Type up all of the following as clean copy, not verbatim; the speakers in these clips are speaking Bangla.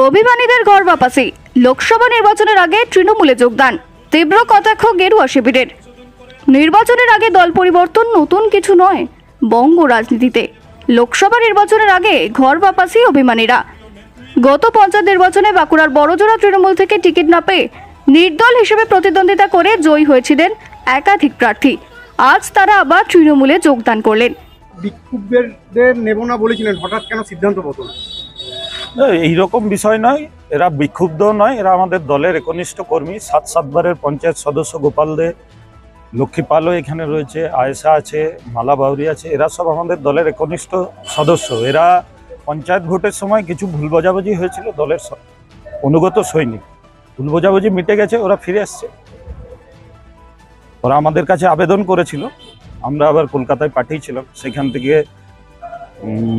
অভিমানীদের ঘর বাপাসি, লোকসভা নির্বাচনের আগে তৃণমূলে যোগদান, তীব্র কটাক্ষ গেরুয়া শিবিরের। নির্বাচনের আগে দল পরিবর্তন নতুন কিছু নয় বঙ্গ রাজনীতিতে। লোকসভা নির্বাচনের আগে ঘর বাপাসি অভিমানীরা। গত পঞ্চায়েত নির্বাচনে বাঁকুড়ার বড়জোড়া তৃণমূল থেকে টিকিট না পেয়ে নির্দল হিসেবে প্রতিদ্বন্দ্বিতা করে জয়ী হয়েছিলেন একাধিক প্রার্থী। আজ তারা আবার তৃণমূলে যোগদান করলেন। বিক্ষুব্ধদের নেব না বলেছিলেন, হঠাৎ কেন সিদ্ধান্ত বদল? এইরকম বিষয় নয়, এরা বিক্ষুব্ধ নয়, এরা আমাদের দলের একনিষ্ঠ কর্মী। 7 পঞ্চায়েত সদস্য গোপাল দে, লক্ষ্মী পালও এখানে রয়েছে, আয়েশা আছে, মালা বাউরি আছে, এরা সব আমাদের দলের একনিষ্ঠ সদস্য। এরা পঞ্চায়েত ভোটের সময় কিছু ভুল বোঝাবুঝি হয়েছিল, দলের অনুগত সৈনিক। ভুল বোঝাবুঝি মিটে গেছে, ওরা ফিরে আসছে। ওরা আমাদের কাছে আবেদন করেছিল, আমরা আবার কলকাতায় পাঠিয়েছিলাম, সেখান থেকে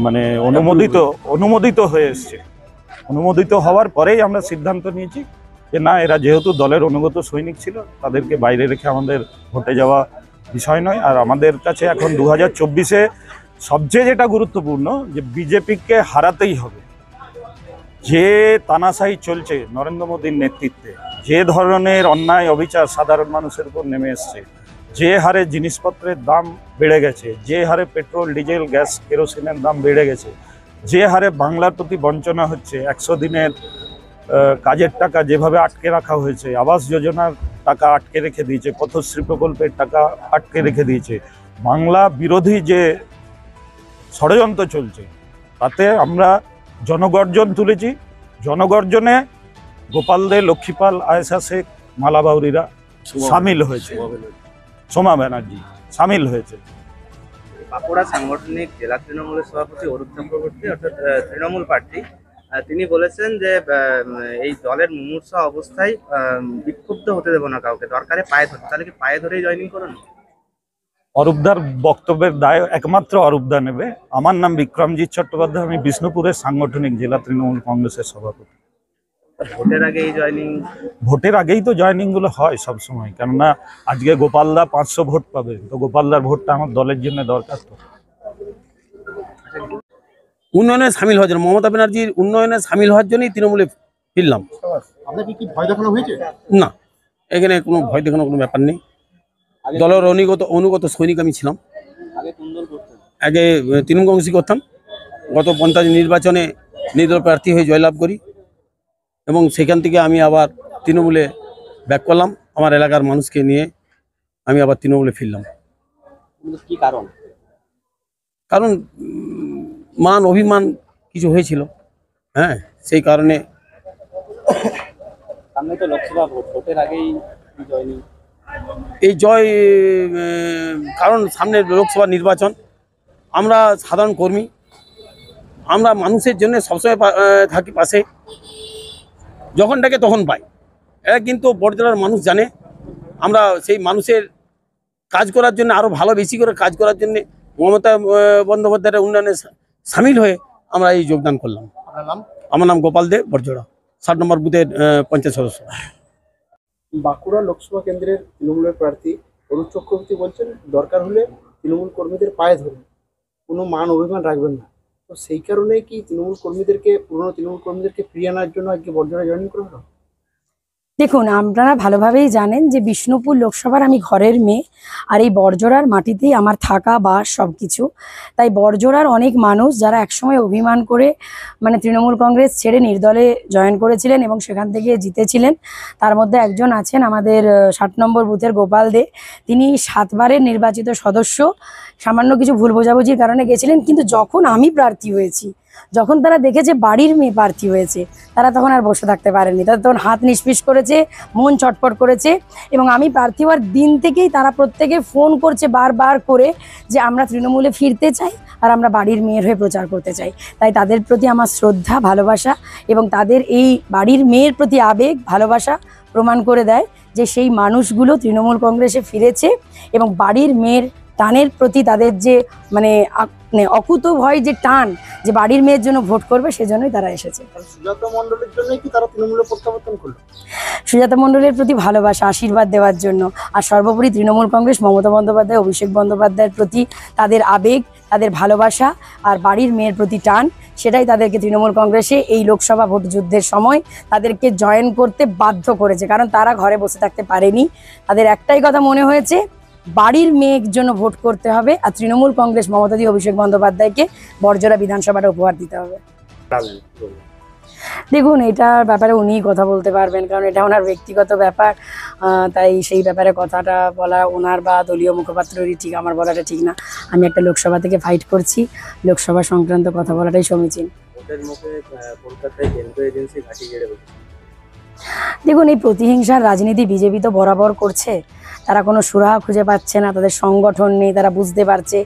মানে অনুমোদিত হয়ে এসছে। অনুমোদিত হওয়ার পরেই আমরা সিদ্ধান্ত নিয়েছি যে না, এরা যেহেতু দলের অনুগত সৈনিক ছিল, তাদেরকে বাইরে রেখে আমাদের ভোটে যাওয়া বিষয় নয়। আর আমাদের কাছে এখন 2024-এ সবচেয়ে যেটা গুরুত্বপূর্ণ, যে বিজেপিকে হারাতেই হবে। যে তানাশাহি চলছে নরেন্দ্র মোদীর নেতৃত্বে, যে ধরনের অন্যায় অবিচার সাধারণ মানুষের উপর নেমে এসছে, যে হারে জিনিসপত্রের দাম বেড়ে গেছে, যে হারে পেট্রোল, ডিজেল, গ্যাস, কেরোসিনের দাম বেড়ে গেছে, যে হারে বাংলার প্রতি বঞ্চনা হচ্ছে, 100 দিনের কাজের টাকা যেভাবে আটকে রাখা হয়েছে, আবাস যোজনার টাকা আটকে রেখে দিয়েছে, পথশ্রী প্রকল্পের টাকা আটকে রেখে দিয়েছে, বাংলা বিরোধী যে ষড়যন্ত্র চলছে, তাতে আমরা জনগর্জন তুলেছি। জনগর্জনে গোপাল দে, লক্ষ্মীপাল, আয়েশা শেখ, মালা বাউরিরা সামিল হয়েছে, সোমা ব্যানার্জি সামিল হয়েছে। বাঁকুড়া সাংগঠনিক জেলা তৃণমূলের সভাপতি অরূপ চক্রবর্তী, অর্থাৎ তৃণমূল প্রার্থী, তিনি বলেছেন যে এই দলের মুমূর্ষা অবস্থায় বিক্ষুব্ধ হতে দেবো না কাউকে, দরকারে পায়ে ধরতে। তাহলে কি পায়ে ধরেই জয়েনিং করুন? অরূপদার বক্তব্যের দায় একমাত্র অরূপদা নেবে। আমার নাম বিক্রমজিৎ চট্টোপাধ্যায়, আমি বিষ্ণুপুরের সাংগঠনিক জেলা তৃণমূল কংগ্রেসের সভাপতি। ভোটের আগেই জয়েনিং? ভোটের আগেই তো জয়েনিং গুলো হয় সবসময়, কেননা আজকে গোপালদা 500 ভোট পাবে, তো গোপালদার ভোটটা আমার দলের জন্য দরকার। তো উন্নয়নে সামিল হওয়ার জন্য, মমতা ব্যানার্জির উন্নয়নে সামিল হওয়ার জন্যই তৃণমূলে ফিরলাম। আপনাকে কি ভয় দেখানো হয়েছে? না, এখানে কোনো ভয় দেখানোর কোনো ব্যাপার নেই। দলের অনুগত সৈনিক আমি ছিলাম। আগে তৃণমূল কংগ্রেসই করতাম। গত পঞ্চায়েত নির্বাচনে নির্দল প্রার্থী হয়ে জয়লাভ করি এবং সেখান থেকে আমি আবার তৃণমূলে ব্যাক করলাম। আমার এলাকার মানুষকে নিয়ে আমি আবার তৃণমূলে ফিরলাম। কি কারণ? কারণ মান অভিমান কিছু হয়েছিল, হ্যাঁ, সেই কারণে। সামনে তো লোকসভা ভোট, ভোটের আগেই জয়েনিং? এই জয় কারণ সামনে লোকসভা নির্বাচন, আমরা সাধারণ কর্মী, আমরা মানুষের জন্য সবসময় থাকি পাশে, যখন ডাকে তখন পাই। এরা কিন্তু বড়জোড়ার মানুষ জানে আমরা সেই মানুষের কাজ করার জন্য, আরও ভালো বেশি করে কাজ করার জন্য মমতা বন্দ্যোপাধ্যায়ের উন্নয়নে সামিল হয়ে আমরা এই যোগদান করলাম। আমার নাম গোপাল দে, বড়জোড়া 7 নম্বর বুথের পঞ্চায়েত সদস্য। বাঁকুড়া লোকসভা কেন্দ্রের তৃণমূলের প্রার্থী অরূপ চক্রবর্তী বলছেন, দরকার হলে তৃণমূল কর্মীদের পায়ে ধরুন, কোনো মান অভিমান রাখবেন না। তো সেই কারণেই কি পুরনো তৃণমূল কর্মীদেরকে ফিরিয়ে আনার জন্য আজকে বড়জোড়া জয়েন করা হলো? দেখুন, আপনারা ভালোভাবেই জানেন যে বিষ্ণুপুর লোকসভার আমি ঘরের মেয়ে, আর এই বড়জোড়ার মাটিতেই আমার থাকা বাস সব কিছু। তাই বড়জোড়ার অনেক মানুষ যারা একসময় অভিমান করে মানে তৃণমূল কংগ্রেস ছেড়ে নির্দলে জয়েন করেছিলেন এবং সেখান থেকে জিতেছিলেন, তার মধ্যে একজন আছেন আমাদের 7 নম্বর বুথের গোপাল দে। তিনি 7 বারের নির্বাচিত সদস্য। সামান্য কিছু ভুল বোঝাবুঝির কারণে গেছিলেন, কিন্তু যখন আমি প্রার্থী হয়েছি, যখন তারা দেখেছে বাড়ির মেয়ে প্রার্থী হয়েছে, তারা তখন আর বসে থাকতে পারেনি। তারা তখন হাত নিষ্পিস করেছে, মন চটপট করেছে এবং আমি প্রার্থী হওয়ার দিন থেকেই তারা প্রত্যেকে ফোন করছে বারবার করে যে আমরা তৃণমূলে ফিরতে চাই আর আমরা বাড়ির মেয়ের হয়ে প্রচার করতে চাই। তাই তাদের প্রতি আমার শ্রদ্ধা, ভালোবাসা এবং তাদের এই বাড়ির মেয়ের প্রতি আবেগ, ভালোবাসা প্রমাণ করে দেয় যে সেই মানুষগুলো তৃণমূল কংগ্রেসে ফিরেছে এবং বাড়ির মেয়ের টানের প্রতি তাদের যে মানে অকুতভয় যে টান, যে বাড়ির মেয়ের জন্য ভোট করবে, সেজন্যই তারা এসেছে। সুজাতা মণ্ডলের জন্য কি তারা তৃণমূলে প্রত্যাবর্তন করলো? সুজাতা মণ্ডলের প্রতি ভালোবাসা, আশীর্বাদ দেওয়ার জন্য, আর সর্বোপরি তৃণমূল কংগ্রেস, মমতা বন্দ্যোপাধ্যায়, অভিষেক বন্দ্যোপাধ্যায়ের প্রতি তাদের আবেগ, তাদের ভালোবাসা আর বাড়ির মেয়ের প্রতি টান, সেটাই তাদেরকে তৃণমূল কংগ্রেসে এই লোকসভা ভোট যুদ্ধের সময় তাদেরকে জয়েন করতে বাধ্য করেছে। কারণ তারা ঘরে বসে থাকতে পারেনি, তাদের একটাই কথা মনে হয়েছে বাড়ির মেয়ের জন্য ভোট করতে হবে, আর তৃণমূল কংগ্রেস মমতাদি অভিষেক বন্দ্যোপাধ্যায়কে বড়জোড়া বিধানসভাটা উপহার দিতে হবে। দেখুন, এটার ব্যাপারে উনিই কথা বলতে পারবেন, কারণ এটা ওনার ব্যক্তিগত ব্যাপার। তাই সেই ব্যাপারে কথাটা বলা ওনার বা দলীয় মুখপাত্রেরই ঠিক, আমার বলাটা ঠিক না। আমি একটা লোকসভা থেকে ফাইট করছি, লোকসভা সংক্রান্ত কথা বলাটাই সমীচীন। ভোটের মুখে কলকাতায় কেন্দ্র এজেন্সি ঘাঁটি গেড়ে বসেছে। দেখুন, এই প্রতিহিংসার রাজনীতি বিজেপি তো বরাবর করছে। তারা কোনো সুরাহা খুঁজে পাচ্ছে না, তাদের সংগঠন নেই, তারা বুঝতে পারছে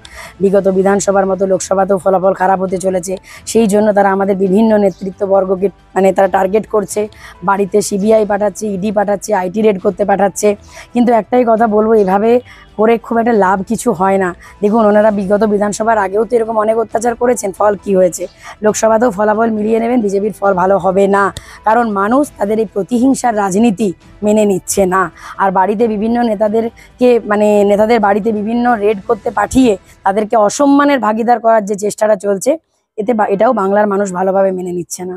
বিগত বিধানসভার মতো লোকসভাতেও ফলাফল খারাপ হতে চলেছে। সেই জন্য তারা আমাদের বিভিন্ন নেতৃত্ববর্গকে তারা টার্গেট করছে, বাড়িতে সিবিআই পাঠাচ্ছে, ইডি পাঠাচ্ছে, আইটি রেড করতে পাঠাচ্ছে। কিন্তু একটাই কথা বলবো, এভাবে করে খুব একটা লাভ কিছু হয় না। দেখুন, ওনারা বিগত বিধানসভার আগেও তো এরকম অনেক অত্যাচার করেছেন, ফল কি হয়েছে? লোকসভাতেও ফলাফল মিলিয়ে নেবেন, বিজেপির ফল ভালো হবে না। কারণ মানুষ তাদের এই প্রতিহিংসার রাজনীতি মেনে নিচ্ছে না। আর বাড়িতে বিভিন্ন নেতাদেরকে নেতাদের বাড়িতে বিভিন্ন রেড করতে পাঠিয়ে তাদেরকে অসম্মানের ভাগিদার করার যে চেষ্টাটা চলছে, এটাও বাংলার মানুষ ভালোভাবে মেনে নিচ্ছে না।